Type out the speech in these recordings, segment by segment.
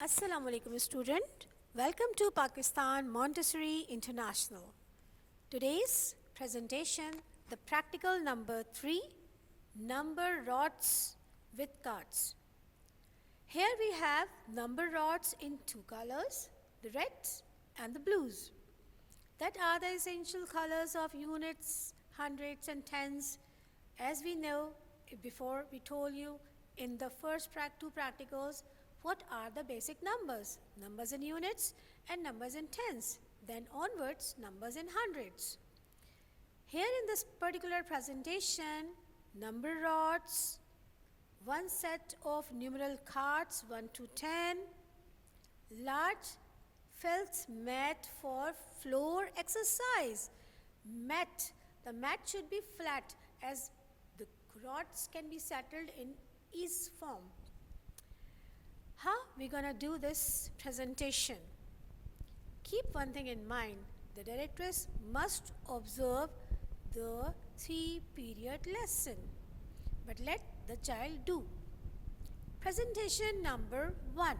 Assalamu alaikum student. Welcome to Pakistan Montessori International. Today's presentation, the practical number 3, number rods with cards. Here we have number rods in two colors, the reds and the blues. That are the essential colors of units, hundreds and tens. As we know, before we told you in the first two practicals, what are the basic numbers? Numbers in units and numbers in tens. Then onwards, numbers in hundreds. Here in this particular presentation, number rods, one set of numeral cards 1 to 10, large felt mat for floor exercise. Mat, the mat should be flat as the rods can be settled in ease form. How we're gonna do this presentation? Keep one thing in mind, the directress must observe the 3-period lesson, but let the child do. Presentation number 1.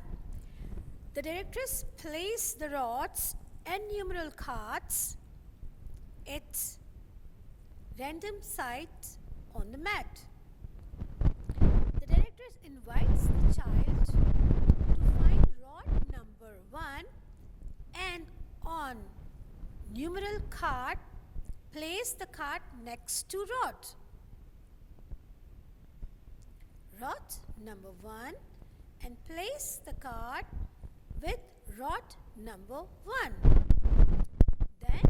The directress place the rods and numeral cards at random sites on the mat. The directress invites the child to find rod number 1 and on numeral card, place the card next to rod. Rod number 1 and place the card with rod number 1. Then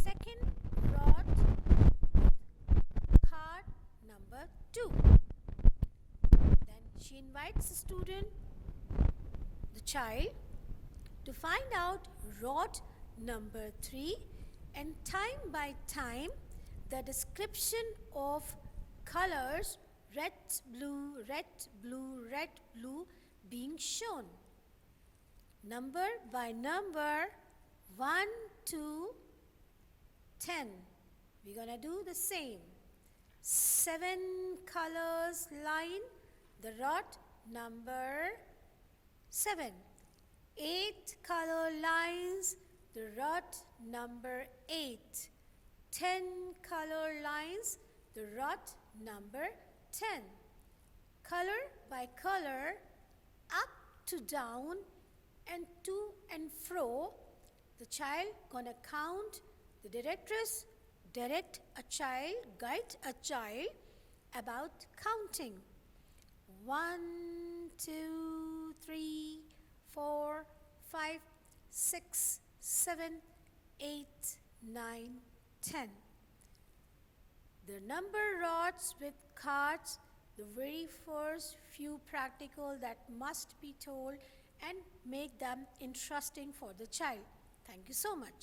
second rod with card number 2. Then she invites the student, the child, to find out rod number 3 and time by time the description of colors red, blue, red, blue, red, blue being shown. Number by number 1 to 10. We're gonna do the same. 7 colors line the rod number 7. 8 color lines the rod number 8. 10 color lines the rod number 10. Color by color, up to down and to and fro, the child gonna count. The directress direct a child, guide a child about counting. 1, 2, 3, 4, 5, 6, 7, 8, 9, 10. The number rods with cards, the very first few practical that must be told and make them interesting for the child. Thank you so much.